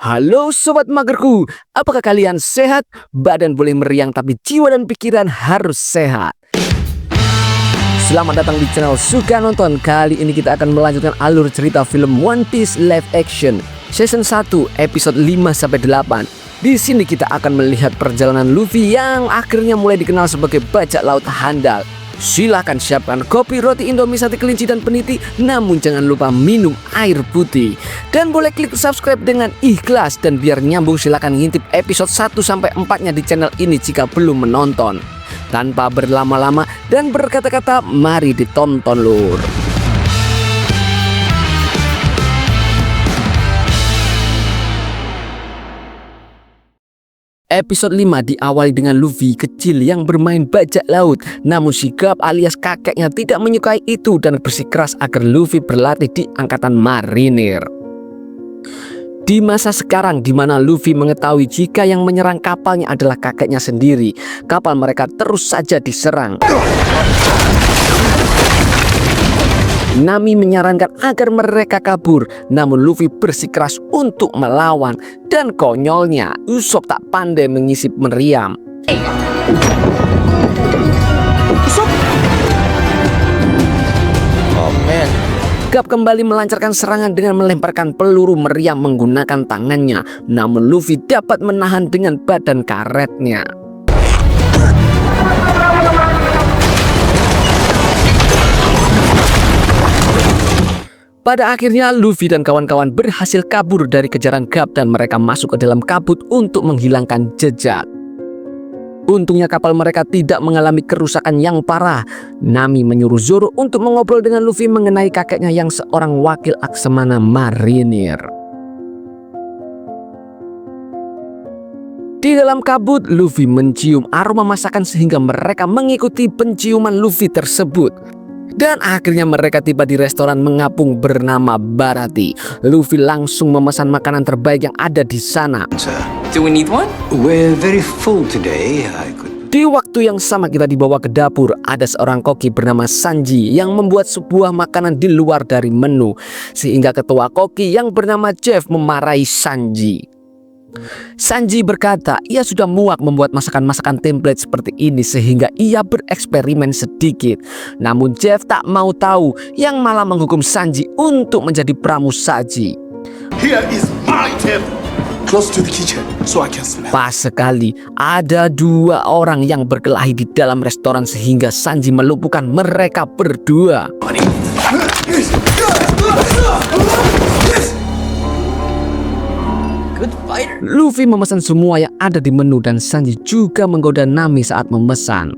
Halo Sobat Magerku, apakah kalian sehat? Badan boleh meriang tapi jiwa dan pikiran harus sehat. Selamat datang di channel Suka Nonton. Kali ini kita akan melanjutkan alur cerita film One Piece Live Action Season 1 episode 5-8. Di sini kita akan melihat perjalanan Luffy yang akhirnya mulai dikenal sebagai bajak laut handal. Silahkan siapkan kopi, roti, indomie, sate kelinci, dan peniti. Namun jangan lupa minum air putih. Dan boleh klik subscribe dengan ikhlas. Dan biar nyambung silahkan ngintip episode 1-4-nya di channel ini jika belum menonton. Tanpa berlama-lama dan berkata-kata, mari ditonton lur. Episode 5 diawali dengan Luffy kecil yang bermain bajak laut. Namun si Garp alias kakeknya tidak menyukai itu dan bersikeras agar Luffy berlatih di angkatan marinir. Di masa sekarang di mana Luffy mengetahui jika yang menyerang kapalnya adalah kakeknya sendiri, kapal mereka terus saja diserang. Nami menyarankan agar mereka kabur, namun Luffy bersikeras untuk melawan. Dan konyolnya, Usopp tak pandai menyisip meriam. Usopp! Oh man. Garp kembali melancarkan serangan dengan melemparkan peluru meriam menggunakan tangannya. Namun Luffy dapat menahan dengan badan karetnya. Pada akhirnya Luffy dan kawan-kawan berhasil kabur dari kejaran Garp dan mereka masuk ke dalam kabut untuk menghilangkan jejak. Untungnya kapal mereka tidak mengalami kerusakan yang parah. Nami menyuruh Zoro untuk mengobrol dengan Luffy mengenai kakeknya yang seorang wakil laksamana marinir. Di dalam kabut, Luffy mencium aroma masakan sehingga mereka mengikuti penciuman Luffy tersebut. Dan akhirnya mereka tiba di restoran mengapung bernama Barati. Luffy langsung memesan makanan terbaik yang ada di sana. Do we need one? We're very full today. Di waktu yang sama kita dibawa ke dapur. Ada seorang koki bernama Sanji yang membuat sebuah makanan di luar dari menu. Sehingga ketua koki yang bernama Jeff memarahi Sanji. Sanji berkata ia sudah muak membuat masakan-masakan template seperti ini sehingga ia bereksperimen sedikit. Namun Jeff tak mau tahu yang malah menghukum Sanji untuk menjadi pramusaji. Here is my table, close to the kitchen, so I can smell. Pas sekali ada dua orang yang berkelahi di dalam restoran sehingga Sanji melumpuhkan mereka berdua. Good fighter. Luffy memesan semua yang ada di menu dan Sanji juga menggoda Nami saat memesan.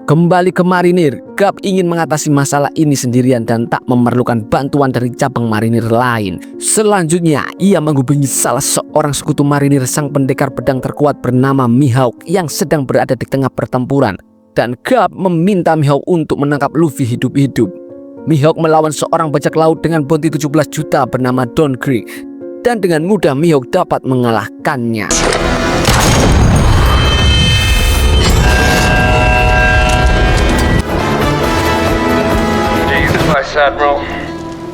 Kembali ke marinir, Garp ingin mengatasi masalah ini sendirian dan tak memerlukan bantuan dari cabang marinir lain. Selanjutnya, ia menghubungi salah seorang sekutu marinir sang pendekar pedang terkuat bernama Mihawk yang sedang berada di tengah pertempuran. Dan Garp meminta Mihawk untuk menangkap Luffy hidup-hidup. Mihawk melawan seorang bajak laut dengan bounty 17 juta bernama Don Krieg. Dan dengan mudah Mihawk dapat mengalahkannya.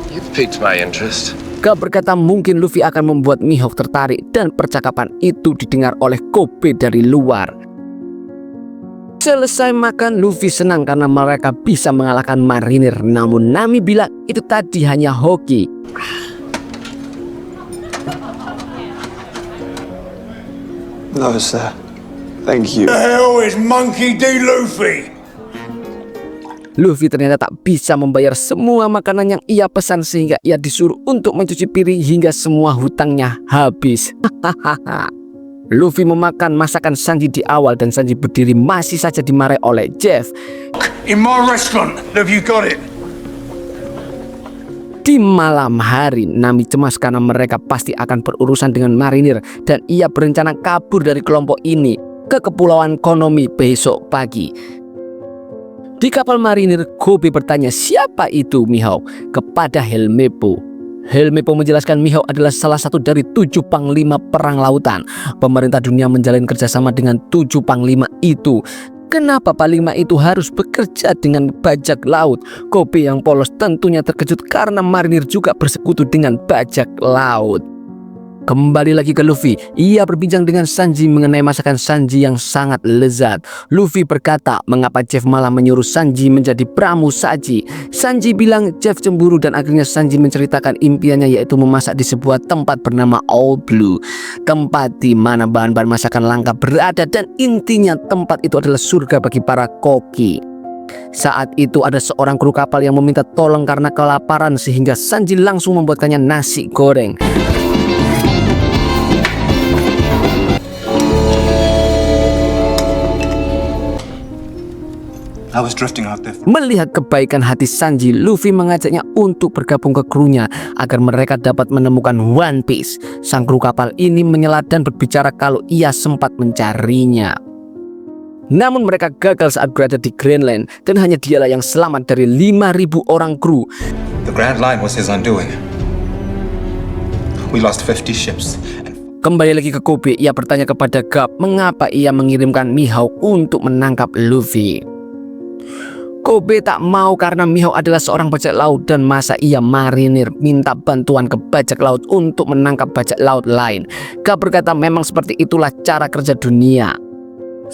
You've piqued my interest. Garp berkata mungkin Luffy akan membuat Mihawk tertarik dan percakapan itu didengar oleh Kobe dari luar. Selesai makan, Luffy senang karena mereka bisa mengalahkan marinir. Namun Nami bilang itu tadi hanya hoki. No, sir. Thank you. The hell is Monkey D. Luffy? Luffy ternyata tak bisa membayar semua makanan yang ia pesan sehingga ia disuruh untuk mencuci piring hingga semua hutangnya habis. Luffy memakan masakan Sanji di awal dan Sanji berdiri masih saja dimarahi oleh Jeff. In my restaurant, have you got it? Di malam hari, Nami cemas karena mereka pasti akan berurusan dengan marinir dan ia berencana kabur dari kelompok ini ke kepulauan Konomi besok pagi. Di kapal marinir, Kobe bertanya siapa itu Mihawk kepada Helmeppo. Helmeppo menjelaskan Mihawk adalah salah satu dari 7 panglima perang lautan. Pemerintah dunia menjalin kerjasama dengan 7 panglima itu. kenapa Panglima itu harus bekerja dengan bajak laut? Kobe yang polos tentunya terkejut karena marinir juga bersekutu dengan bajak laut. Kembali lagi ke Luffy, ia berbincang dengan Sanji mengenai masakan Sanji yang sangat lezat. Luffy berkata, mengapa Jeff malah menyuruh Sanji menjadi pramusaji. Sanji bilang Jeff cemburu dan akhirnya Sanji menceritakan impiannya yaitu memasak di sebuah tempat bernama All Blue. Tempat di mana bahan-bahan masakan langka berada dan intinya tempat itu adalah surga bagi para koki. Saat itu ada seorang kru kapal yang meminta tolong karena kelaparan sehingga Sanji langsung membuatkannya nasi goreng. I was drifting out there. Melihat kebaikan hati Sanji, Luffy mengajaknya untuk bergabung ke krunya agar mereka dapat menemukan One Piece. Sang kru kapal ini menyela dan berbicara kalau ia sempat mencarinya. Namun mereka gagal saat berada di Greenland dan hanya dialah yang selamat dari 5.000 orang kru. The Grand Line was his undoing. We lost 50 ships. Kembali lagi ke Kobe, ia bertanya kepada Garp mengapa ia mengirimkan Mihawk untuk menangkap Luffy. Kobe tak mau karena Mihawk adalah seorang bajak laut dan masa ia marinir minta bantuan ke bajak laut untuk menangkap bajak laut lain. Garp berkata memang seperti itulah cara kerja dunia.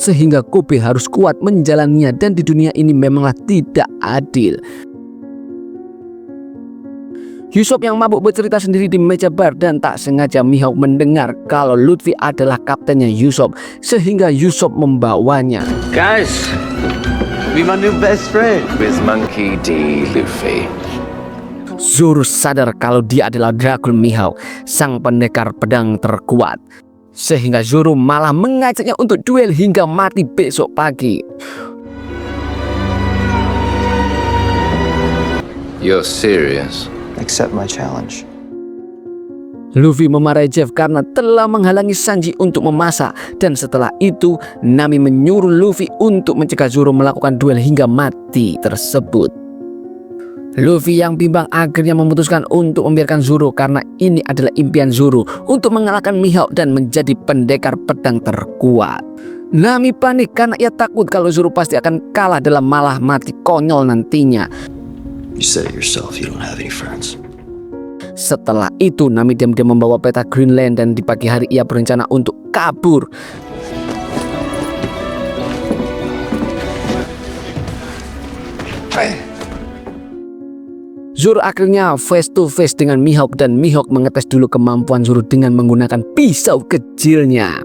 Sehingga Kobe harus kuat menjalaninya dan di dunia ini memanglah tidak adil. Usopp yang mabuk bercerita sendiri di meja bar dan tak sengaja Mihawk mendengar kalau Luffy adalah kaptennya Usopp sehingga Usopp membawanya. Guys, be my new best friend. With Monkey D. Luffy. Zoro sadar kalau dia adalah Dracul Mihawk, sang pendekar pedang terkuat. Sehingga Zoro malah mengajaknya untuk duel hingga mati besok pagi. You're serious? Accept my challenge. Luffy memarahi Jeff karena telah menghalangi Sanji untuk memasak dan setelah itu Nami menyuruh Luffy untuk mencegah Zoro melakukan duel hingga mati tersebut. Luffy yang bimbang akhirnya memutuskan untuk membiarkan Zoro karena ini adalah impian Zoro untuk mengalahkan Mihawk dan menjadi pendekar pedang terkuat. Nami panik karena ia takut kalau Zoro pasti akan kalah dalam malah mati konyol nantinya. You said it yourself, you don't have any friends. Setelah itu Nami diam-diam membawa peta Greenland dan di pagi hari ia berencana untuk kabur. Zoro akhirnya face to face dengan Mihawk dan Mihawk mengetes dulu kemampuan Zoro dengan menggunakan pisau kecilnya.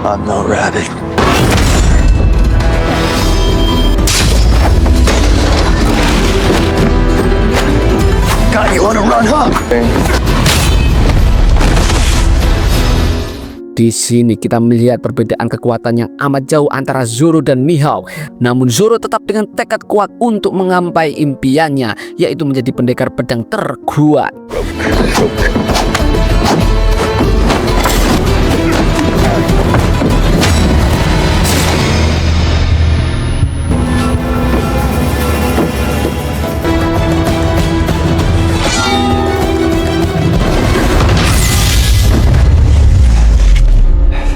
I'm no rabbit. God, you wanna run, huh? Di sini kita melihat perbedaan kekuatan yang amat jauh antara Zoro dan Mihawk. Namun Zoro tetap dengan tekad kuat untuk mengampai impiannya, yaitu menjadi pendekar pedang terkuat.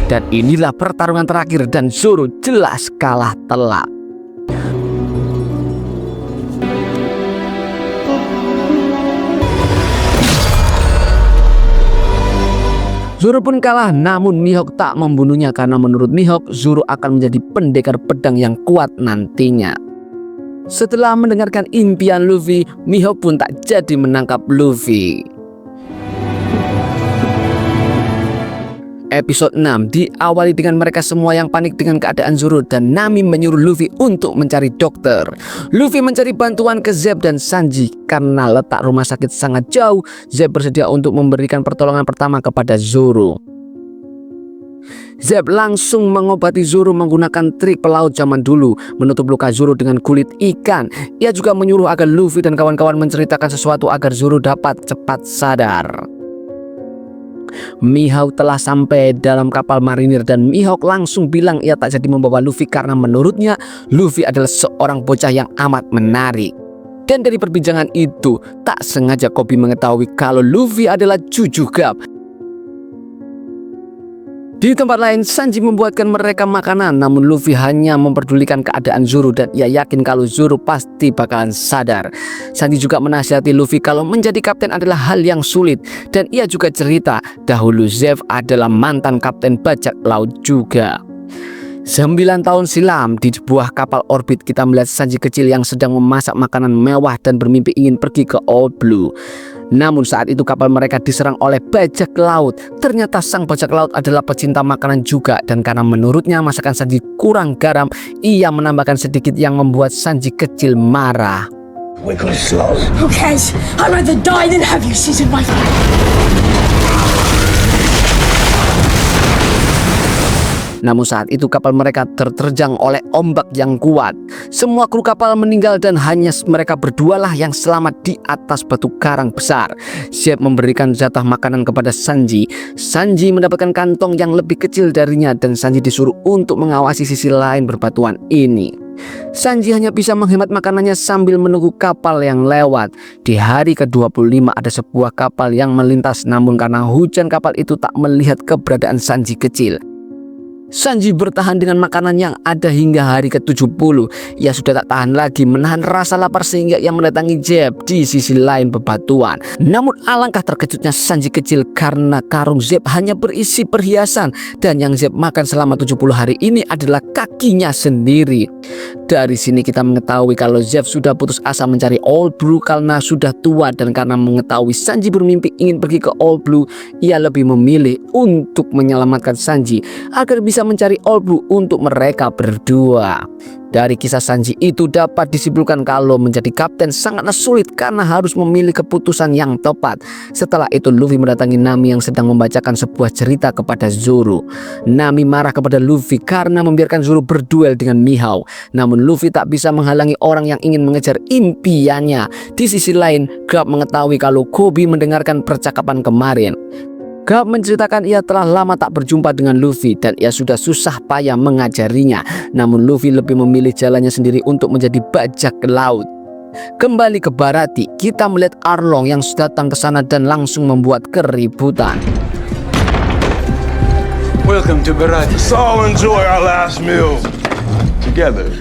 Dan inilah pertarungan terakhir dan Zoro jelas kalah telak. Zoro pun kalah, namun Mihawk tak membunuhnya karena menurut Mihawk Zoro akan menjadi pendekar pedang yang kuat nantinya. Setelah mendengarkan impian Luffy, Mihawk pun tak jadi menangkap Luffy. Episode 6 diawali dengan mereka semua yang panik dengan keadaan Zoro dan Nami menyuruh Luffy untuk mencari dokter. Luffy mencari bantuan ke Zeb dan Sanji karena letak rumah sakit sangat jauh. Zeb bersedia untuk memberikan pertolongan pertama kepada Zoro. Zeb langsung mengobati Zoro menggunakan trik pelaut zaman dulu, menutup luka Zoro dengan kulit ikan. Ia juga menyuruh agar Luffy dan kawan-kawan menceritakan sesuatu agar Zoro dapat cepat sadar. Mihawk telah sampai dalam kapal marinir dan Mihawk langsung bilang ia tak jadi membawa Luffy karena menurutnya Luffy adalah seorang bocah yang amat menarik. Dan dari perbincangan itu tak sengaja Kobe mengetahui kalau Luffy adalah cucu Garp. Di tempat lain, Sanji membuatkan mereka makanan, namun Luffy hanya memperdulikan keadaan Zoro dan ia yakin kalau Zoro pasti bakalan sadar. Sanji juga menasihati Luffy kalau menjadi kapten adalah hal yang sulit dan ia juga cerita dahulu Zeff adalah mantan kapten bajak laut juga. 9 tahun silam di sebuah kapal orbit kita melihat Sanji kecil yang sedang memasak makanan mewah dan bermimpi ingin pergi ke Old Blue. Namun saat itu kapal mereka diserang oleh bajak laut. Ternyata sang bajak laut adalah pecinta makanan juga dan karena menurutnya masakan Sanji kurang garam, ia menambahkan sedikit yang membuat Sanji kecil marah. Wiggle slow. Who cares? I'd rather die than have you season my food. Namun saat itu kapal mereka terterjang oleh ombak yang kuat. Semua kru kapal meninggal dan hanya mereka berdualah yang selamat di atas batu karang besar. Zeff memberikan jatah makanan kepada Sanji. Sanji mendapatkan kantong yang lebih kecil darinya dan Sanji disuruh untuk mengawasi sisi lain berbatuan ini. Sanji hanya bisa menghemat makanannya sambil menunggu kapal yang lewat. Di hari ke-25 ada sebuah kapal yang melintas, namun karena hujan kapal itu tak melihat keberadaan Sanji kecil. Sanji bertahan dengan makanan yang ada hingga hari ke-70. Ia sudah tak tahan lagi menahan rasa lapar sehingga ia mendatangi Zeff di sisi lain bebatuan. Namun alangkah terkejutnya Sanji kecil karena karung Zeff hanya berisi perhiasan dan yang Zeff makan selama 70 hari ini adalah kakinya sendiri. Dari sini kita mengetahui kalau Zeff sudah putus asa mencari Old Blue karena sudah tua dan karena mengetahui Sanji bermimpi ingin pergi ke Old Blue, ia lebih memilih untuk menyelamatkan Sanji agar bisa mencari Old Blue untuk mereka berdua. Dari kisah Sanji itu dapat disimpulkan kalau menjadi kapten sangatlah sulit karena harus memilih keputusan yang tepat. Setelah itu Luffy mendatangi Nami yang sedang membacakan sebuah cerita kepada Zoro. Nami marah kepada Luffy karena membiarkan Zoro berduel dengan Mihawk. Namun Luffy tak bisa menghalangi orang yang ingin mengejar impiannya. Di sisi lain, Garp mengetahui kalau Koby mendengarkan percakapan kemarin. Garp menceritakan ia telah lama tak berjumpa dengan Luffy dan ia sudah susah payah mengajarinya. Namun Luffy lebih memilih jalannya sendiri untuk menjadi bajak laut. Kembali ke Baratie, kita melihat Arlong yang datang ke sana dan langsung membuat keributan. Welcome to Baratie. Let's all enjoy our last meal together.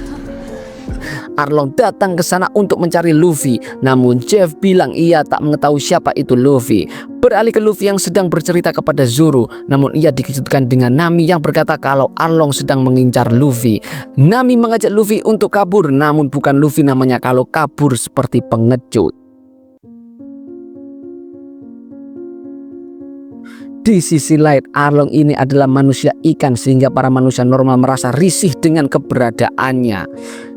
Arlong datang ke sana untuk mencari Luffy, namun Zeff bilang ia tak mengetahui siapa itu Luffy. Beralih ke Luffy yang sedang bercerita kepada Zoro, namun ia dikejutkan dengan Nami yang berkata kalau Arlong sedang mengincar Luffy. Nami mengajak Luffy untuk kabur, namun bukan Luffy namanya kalau kabur seperti pengecut. Di sisi lain, Arlong ini adalah manusia ikan sehingga para manusia normal merasa risih dengan keberadaannya.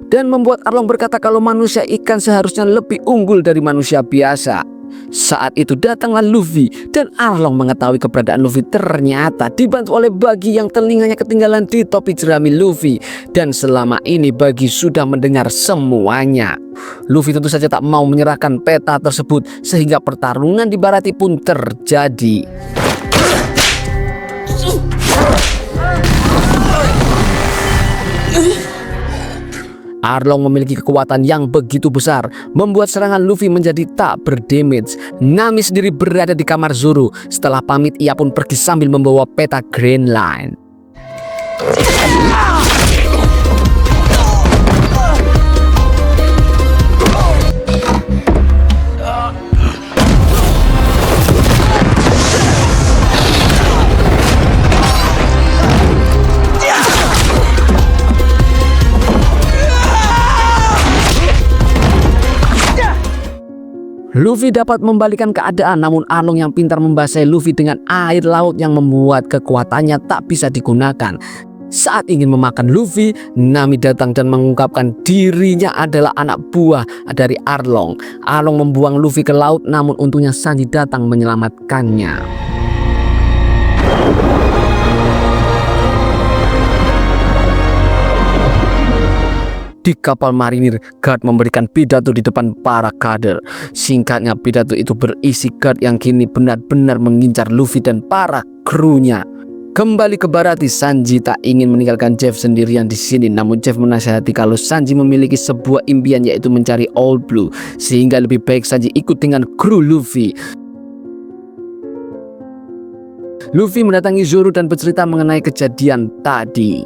Dan membuat Arlong berkata kalau manusia ikan seharusnya lebih unggul dari manusia biasa. Saat itu datanglah Luffy dan Arlong mengetahui keberadaan Luffy ternyata dibantu oleh Buggy yang telinganya ketinggalan di topi jerami Luffy. Dan selama ini Buggy sudah mendengar semuanya. Luffy tentu saja tak mau menyerahkan peta tersebut sehingga pertarungan di Baratie pun terjadi. Arlong memiliki kekuatan yang begitu besar, membuat serangan Luffy menjadi tak berdamage. Nami sendiri berada di kamar Zoro. Setelah pamit, ia pun pergi sambil membawa peta Grand Line. Luffy dapat membalikan keadaan, namun Arlong yang pintar membasahi Luffy dengan air laut yang membuat kekuatannya tak bisa digunakan. Saat ingin memakan Luffy, Nami datang dan mengungkapkan dirinya adalah anak buah dari Arlong. Arlong membuang Luffy ke laut, namun untungnya Sanji datang menyelamatkannya. Di kapal marinir, Garp memberikan pidato di depan para kader. Singkatnya, pidato itu berisi Garp yang kini benar-benar mengincar Luffy dan para krunya. Kembali ke Baratie, Sanji tak ingin meninggalkan Zeff sendirian di sini. Namun Zeff menasihati kalau Sanji memiliki sebuah impian yaitu mencari Old Blue, sehingga lebih baik Sanji ikut dengan kru Luffy. Luffy mendatangi Zoro dan bercerita mengenai kejadian tadi.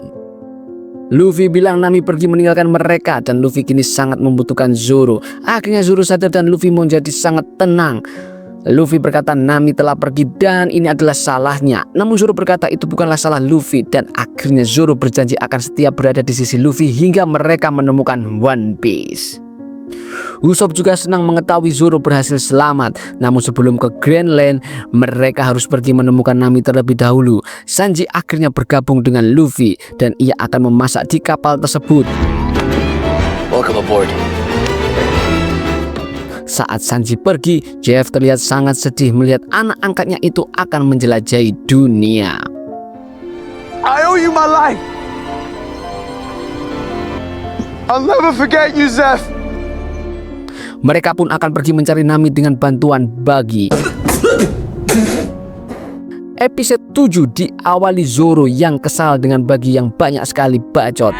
Luffy bilang Nami pergi meninggalkan mereka dan Luffy kini sangat membutuhkan Zoro. Akhirnya Zoro sadar dan Luffy menjadi sangat tenang. Luffy berkata Nami telah pergi dan ini adalah salahnya. Namun Zoro berkata itu bukanlah salah Luffy dan akhirnya Zoro berjanji akan setia berada di sisi Luffy hingga mereka menemukan One Piece. Usopp juga senang mengetahui Zoro berhasil selamat. Namun sebelum ke Grand Line, mereka harus pergi menemukan Nami terlebih dahulu. Sanji akhirnya bergabung dengan Luffy dan ia akan memasak di kapal tersebut. Welcome aboard. Saat Sanji pergi, Jeff terlihat sangat sedih melihat anak angkatnya itu akan menjelajahi dunia. I owe you my life. I'll never forget you, Zeph. Mereka pun akan pergi mencari Nami dengan bantuan Buggy. Episode 7 diawali Zoro yang kesal dengan Buggy yang banyak sekali bacot.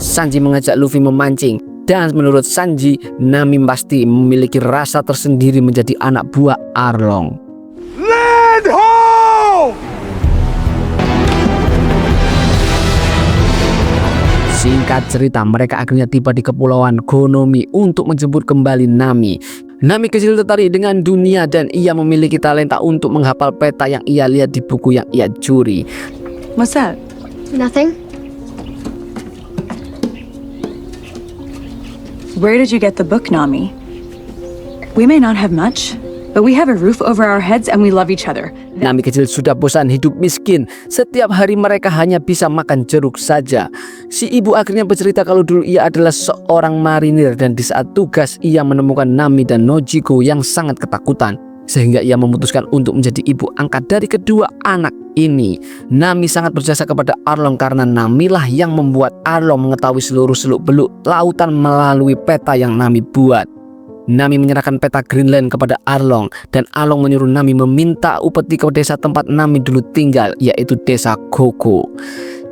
Sanji mengajak Luffy memancing. Dan menurut Sanji, Nami pasti memiliki rasa tersendiri menjadi anak buah Arlong. Land ho! Singkat cerita, mereka akhirnya tiba di kepulauan Konomi untuk menjemput kembali Nami. Nami kecil tertarik dengan dunia dan ia memiliki talenta untuk menghafal peta yang ia lihat di buku yang ia curi. What's that? Nothing. Where did you get the book, Nami? We may not have much, but we have a roof over our heads and we love each other. Nami kecil sudah bosan hidup miskin. Setiap hari mereka hanya bisa makan jeruk saja. Si ibu akhirnya bercerita kalau dulu ia adalah seorang marinir dan di saat tugas ia menemukan Nami dan Nojiko yang sangat ketakutan. Sehingga ia memutuskan untuk menjadi ibu angkat dari kedua anak ini. Nami sangat berjasa kepada Arlong karena Namilah yang membuat Arlong mengetahui seluruh seluk-beluk lautan melalui peta yang Nami buat. Nami menyerahkan peta Greenland kepada Arlong dan Arlong menyuruh Nami meminta upeti ke desa tempat Nami dulu tinggal, yaitu desa Koko.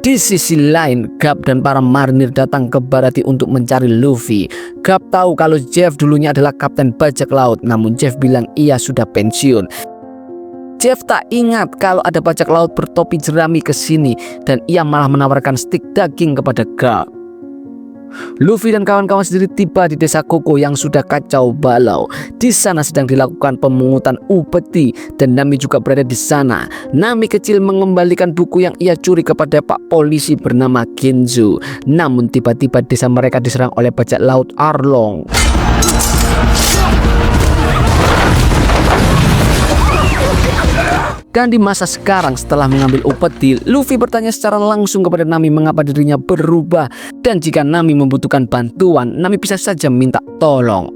Di sisi lain, Garp dan para marinir datang ke Baratie untuk mencari Luffy. Garp tahu kalau Jeff dulunya adalah kapten bajak laut, namun Jeff bilang ia sudah pensiun. Jeff tak ingat kalau ada bajak laut bertopi jerami ke sini dan ia malah menawarkan stik daging kepada Garp. Luffy dan kawan-kawan sendiri tiba di desa Koko yang sudah kacau balau. Di sana sedang dilakukan pemungutan upeti dan Nami juga berada di sana. Nami kecil mengembalikan buku yang ia curi kepada Pak Polisi bernama Genzo. Namun tiba-tiba desa mereka diserang oleh bajak laut Arlong. Dan di masa sekarang setelah mengambil upeti, Luffy bertanya secara langsung kepada Nami mengapa dirinya berubah. Dan jika Nami membutuhkan bantuan, Nami bisa saja minta tolong.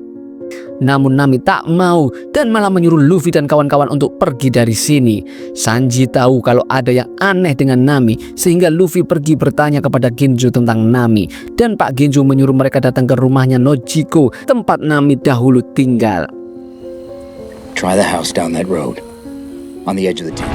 Namun Nami tak mau dan malah menyuruh Luffy dan kawan-kawan untuk pergi dari sini. Sanji tahu kalau ada yang aneh dengan Nami sehingga Luffy pergi bertanya kepada Genzo tentang Nami. Dan Pak Genzo menyuruh mereka datang ke rumahnya Nojiko, tempat Nami dahulu tinggal. Try the house down that road. On the edge of the town.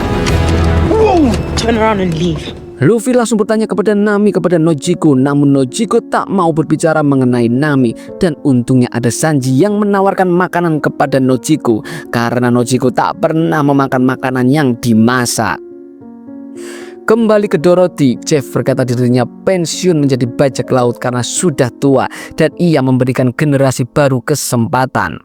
Turn around and leave. Luffy langsung bertanya kepada Nami kepada Nojiko, namun Nojiko tak mau berbicara mengenai Nami. Dan untungnya ada Sanji yang menawarkan makanan kepada Nojiko karena Nojiko tak pernah memakan makanan yang dimasak. Kembali ke Dorothy, Jeff berkata dirinya pensiun menjadi bajak laut karena sudah tua dan ia memberikan generasi baru kesempatan.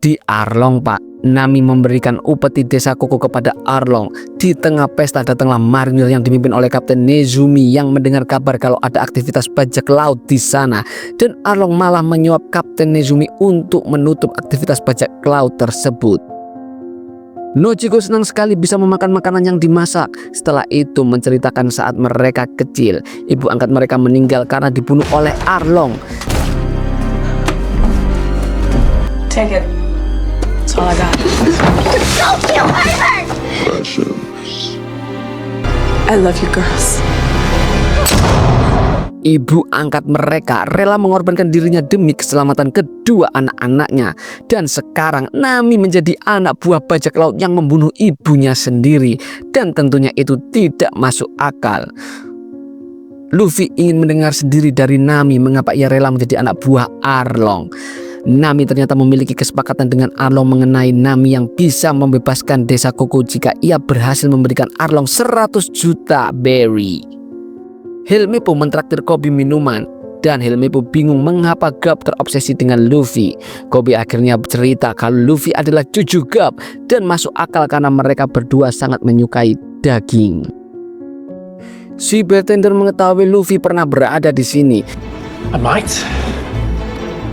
Di Arlong, Pak, Nami memberikan upeti desa Koko kepada Arlong. Di tengah pesta datanglah marinir yang dipimpin oleh Kapten Nezumi yang mendengar kabar kalau ada aktivitas bajak laut di sana. Dan Arlong malah menyuap Kapten Nezumi untuk menutup aktivitas bajak laut tersebut. Nojiko senang sekali bisa memakan makanan yang dimasak. Setelah itu menceritakan saat mereka kecil, ibu angkat mereka meninggal karena dibunuh oleh Arlong. Take it. That's all I got. Don't feel hurt! I love you girls. Ibu angkat mereka rela mengorbankan dirinya demi keselamatan kedua anak-anaknya. Dan sekarang Nami menjadi anak buah bajak laut yang membunuh ibunya sendiri. Dan tentunya itu tidak masuk akal. Luffy ingin mendengar sendiri dari Nami mengapa ia rela menjadi anak buah Arlong. Nami ternyata memiliki kesepakatan dengan Arlong mengenai Nami yang bisa membebaskan desa Koko jika ia berhasil memberikan Arlong 100 juta berry. Helme pun mentraktir Kobe minuman. Dan Helme pun bingung mengapa Garp terobsesi dengan Luffy. Kobe akhirnya bercerita kalau Luffy adalah cucu Garp dan masuk akal karena mereka berdua sangat menyukai daging. Si bartender mengetahui Luffy pernah berada di sini. I might.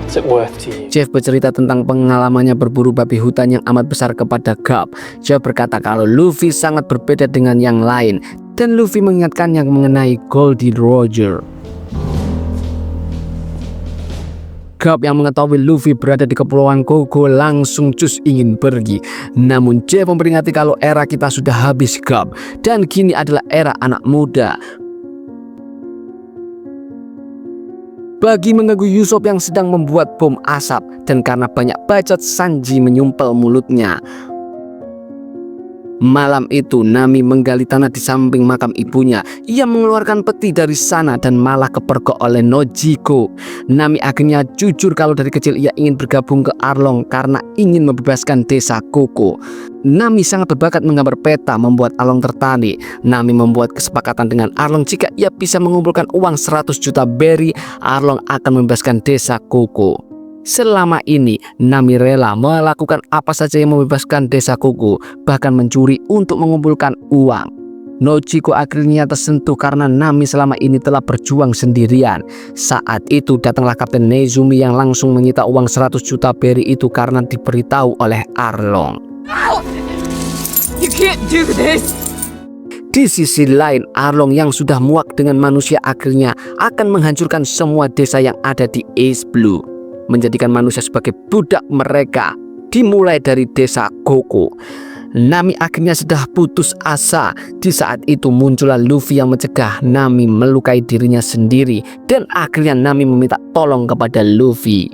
What's it worth to you? Jeff bercerita tentang pengalamannya berburu babi hutan yang amat besar kepada Garp. Jeff berkata kalau Luffy sangat berbeda dengan yang lain dan Luffy mengingatkannya mengenai Goldie Roger. Garp yang mengetahui Luffy berada di kepulauan Koko langsung cus ingin pergi. Namun Jeff memperingati kalau era kita sudah habis Garp dan kini adalah era anak muda. Bagi mengganggu Usopp yang sedang membuat bom asap dan karena banyak bacot Sanji menyumpel mulutnya. Malam itu Nami menggali tanah di samping makam ibunya. Ia mengeluarkan peti dari sana dan malah kepergok oleh Nojiko. Nami akhirnya jujur kalau dari kecil ia ingin bergabung ke Arlong karena ingin membebaskan desa Koko. Nami sangat berbakat menggambar peta membuat Arlong tertarik. Nami membuat kesepakatan dengan Arlong jika ia bisa mengumpulkan uang 100 juta berry, Arlong akan membebaskan desa Koko. Selama ini Nami rela melakukan apa saja yang membebaskan desa Koko, bahkan mencuri untuk mengumpulkan uang. Nojiko akhirnya tersentuh karena Nami selama ini telah berjuang sendirian. Saat itu datanglah Kapten Nezumi yang langsung menyita uang 100 juta berry itu karena diberitahu oleh Arlong. You can't do this! Di sisi lain, Arlong yang sudah muak dengan manusia akhirnya akan menghancurkan semua desa yang ada di East Blue, menjadikan manusia sebagai budak mereka, dimulai dari desa Koko. Nami akhirnya sudah putus asa. Di saat itu muncullah Luffy yang mencegah Nami melukai dirinya sendiri dan akhirnya Nami meminta tolong kepada Luffy.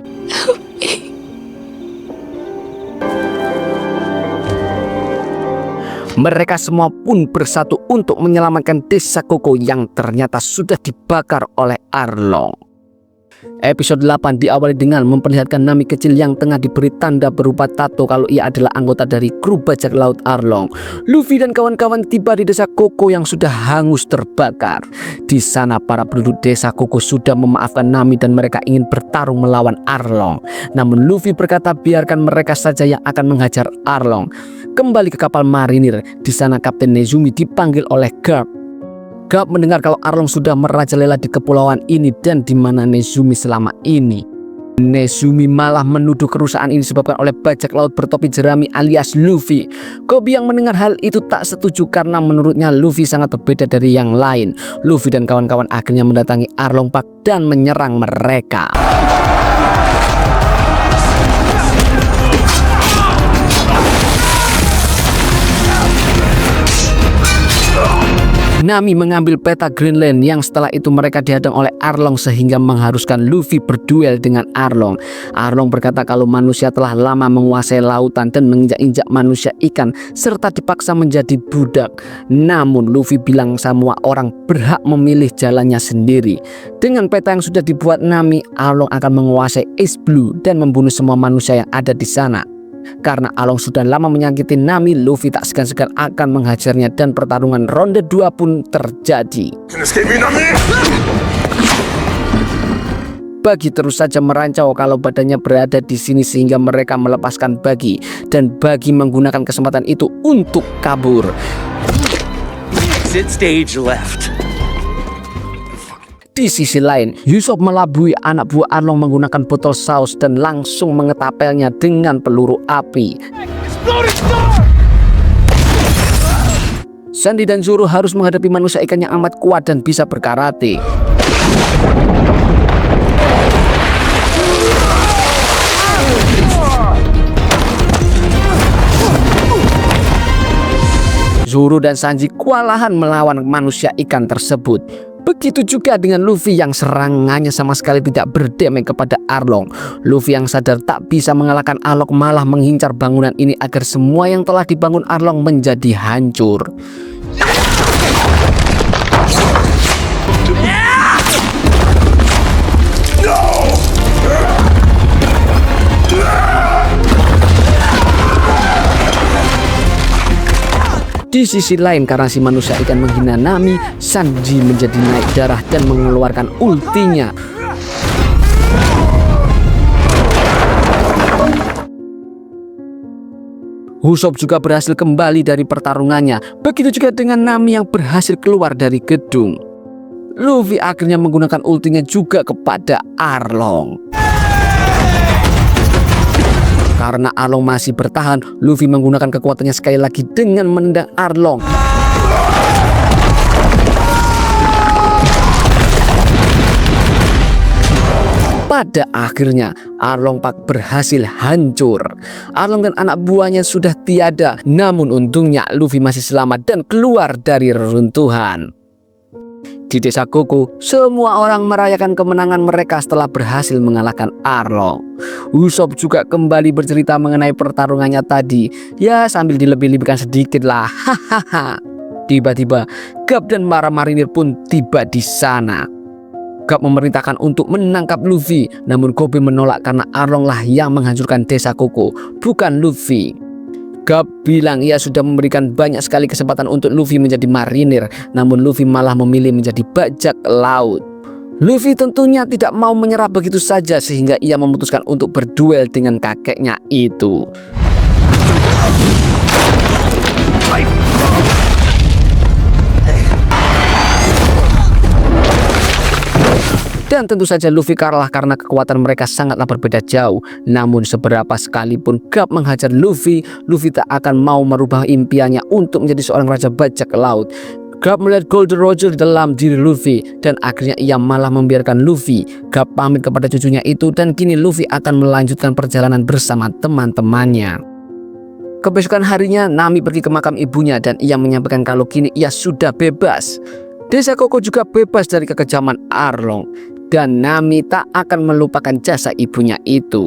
Mereka semua pun bersatu untuk menyelamatkan desa Koko yang ternyata sudah dibakar oleh Arlong. Episode 8 diawali dengan memperlihatkan Nami kecil yang tengah diberi tanda berupa tato kalau ia adalah anggota dari kru bajak laut Arlong. Luffy dan kawan-kawan tiba di desa Koko yang sudah hangus terbakar. Di sana para penduduk desa Koko sudah memaafkan Nami dan mereka ingin bertarung melawan Arlong. Namun Luffy berkata biarkan mereka saja yang akan menghajar Arlong. Kembali ke kapal marinir, di sana Kapten Nezumi dipanggil oleh Garp. Garp mendengar kalau Arlong sudah merajalela di kepulauan ini dan di mana Nezumi selama ini. Nezumi malah menuduh kerusakan ini disebabkan oleh bajak laut bertopi jerami alias Luffy. Kobe yang mendengar hal itu tak setuju karena menurutnya Luffy sangat berbeda dari yang lain. Luffy dan kawan-kawan akhirnya mendatangi Arlong Park dan menyerang mereka. Nami mengambil peta Greenland yang setelah itu mereka dihadang oleh Arlong sehingga mengharuskan Luffy berduel dengan Arlong. Arlong berkata kalau manusia telah lama menguasai lautan dan menginjak-injak manusia ikan serta dipaksa menjadi budak. Namun Luffy bilang semua orang berhak memilih jalannya sendiri. Dengan peta yang sudah dibuat Nami, Arlong akan menguasai East Blue dan membunuh semua manusia yang ada di sana. Karena Arlong sudah lama menyakiti Nami, Luffy tak segan-segan akan menghajarnya dan pertarungan ronde 2 pun terjadi. Bagi terus saja merancau kalau badannya berada di sini sehingga mereka melepaskan Bagi dan Bagi menggunakan kesempatan itu untuk kabur. Exit stage left. Di sisi lain, Usopp melabui anak buah Arlong menggunakan botol saus dan langsung mengetapelnya dengan peluru api. Sandy dan Zoro harus menghadapi manusia ikan yang amat kuat dan bisa berkarate. Zoro dan Sanji kewalahan melawan manusia ikan tersebut. Begitu juga dengan Luffy yang serangannya sama sekali tidak berdamai kepada Arlong. Luffy yang sadar tak bisa mengalahkan Arlong malah mengincar bangunan ini agar semua yang telah dibangun Arlong menjadi hancur. Di sisi lain, karena si manusia ikan menghina Nami, Sanji menjadi naik darah dan mengeluarkan ultinya. Usopp juga berhasil kembali dari pertarungannya. Begitu juga dengan Nami yang berhasil keluar dari gedung. Luffy akhirnya menggunakan ultinya juga kepada Arlong. Karena Arlong masih bertahan, Luffy menggunakan kekuatannya sekali lagi dengan menendang Arlong. Pada akhirnya, Arlong Park berhasil hancur. Arlong dan anak buahnya sudah tiada, namun untungnya Luffy masih selamat dan keluar dari reruntuhan. Di desa Koko, semua orang merayakan kemenangan mereka setelah berhasil mengalahkan Arlong. Usopp juga kembali bercerita mengenai pertarungannya tadi. Ya, sambil dilebih-lebihkan sedikit lah. Hahaha. Tiba-tiba, Garp dan para marinir pun tiba di sana. Garp memerintahkan untuk menangkap Luffy, namun Kobe menolak karena Arlong lah yang menghancurkan desa Koko, bukan Luffy. Garp bilang ia sudah memberikan banyak sekali kesempatan untuk Luffy menjadi marinir, namun Luffy malah memilih menjadi bajak laut. Luffy tentunya tidak mau menyerah begitu saja, sehingga ia memutuskan untuk berduel dengan kakeknya itu. Dan tentu saja Luffy kalah karena kekuatan mereka sangatlah berbeda jauh. Namun seberapa sekalipun Garp menghajar Luffy, Luffy tak akan mau merubah impiannya untuk menjadi seorang raja bajak laut. Garp melihat Golden Roger di dalam diri Luffy, dan akhirnya ia malah membiarkan Luffy. Garp pamit kepada cucunya itu, dan kini Luffy akan melanjutkan perjalanan bersama teman-temannya. Kebesokan harinya, Nami pergi ke makam ibunya dan ia menyampaikan kalau kini ia sudah bebas. Desa Koko juga bebas dari kekejaman Arlong. Dan Nami tak akan melupakan jasa ibunya itu.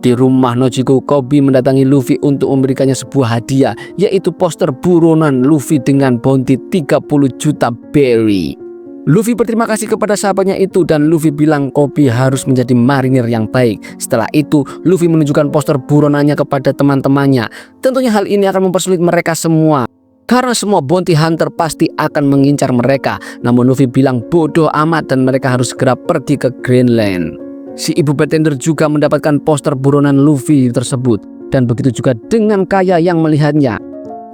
Di rumah Nojiko, Kobe mendatangi Luffy untuk memberikannya sebuah hadiah, yaitu poster buronan Luffy dengan bounty 30 juta berry. Luffy berterima kasih kepada sahabatnya itu, dan Luffy bilang Kobe harus menjadi marinir yang baik. Setelah itu, Luffy menunjukkan poster buronannya kepada teman-temannya. Tentunya hal ini akan mempersulit mereka semua, karena semua bounty hunter pasti akan mengincar mereka. Namun Luffy bilang bodoh amat dan mereka harus segera pergi ke Greenland. Si ibu bartender juga mendapatkan poster buronan Luffy tersebut, dan begitu juga dengan Kaya yang melihatnya.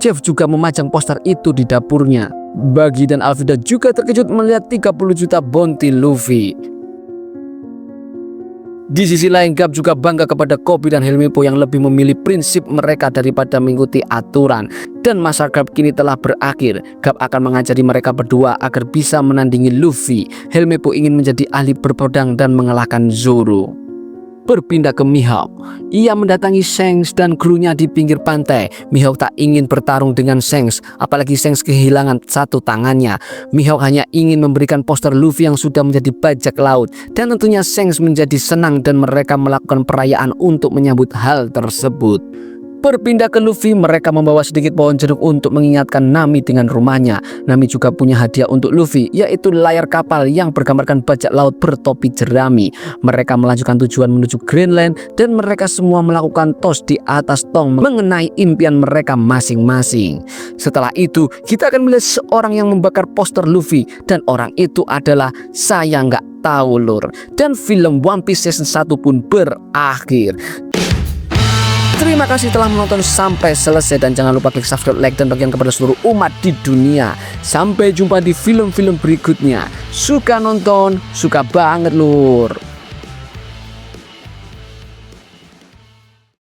Jeff juga memajang poster itu di dapurnya. Buggy dan Alvida juga terkejut melihat 30 juta bounty Luffy. Di sisi lain, Garp juga bangga kepada Kobe dan Helmeppo yang lebih memilih prinsip mereka daripada mengikuti aturan. Dan masa Garp kini telah berakhir. Garp akan mengajari mereka berdua agar bisa menandingi Luffy. Helmeppo ingin menjadi ahli berpedang dan mengalahkan Zoro. Berpindah ke Mihawk, ia mendatangi Shanks dan krunya di pinggir pantai. Mihawk tak ingin bertarung dengan Shanks, apalagi Shanks kehilangan satu tangannya. Mihawk hanya ingin memberikan poster Luffy yang sudah menjadi bajak laut, dan tentunya Shanks menjadi senang dan mereka melakukan perayaan untuk menyambut hal tersebut. Berpindah ke Luffy, mereka membawa sedikit pohon jeruk untuk mengingatkan Nami dengan rumahnya. Nami juga punya hadiah untuk Luffy, yaitu layar kapal yang bergambarkan bajak laut bertopi jerami. Mereka melanjutkan tujuan menuju Greenland, dan mereka semua melakukan toast di atas tong mengenai impian mereka masing-masing. Setelah itu, kita akan melihat seorang yang membakar poster Luffy, dan orang itu adalah Saya Nggak Tahu Lur. Dan film One Piece Season 1 pun berakhir. Terima kasih telah menonton sampai selesai, dan jangan lupa klik subscribe, like, dan bagian kepada seluruh umat di dunia. Sampai jumpa di film-film berikutnya. Suka nonton, suka banget lur.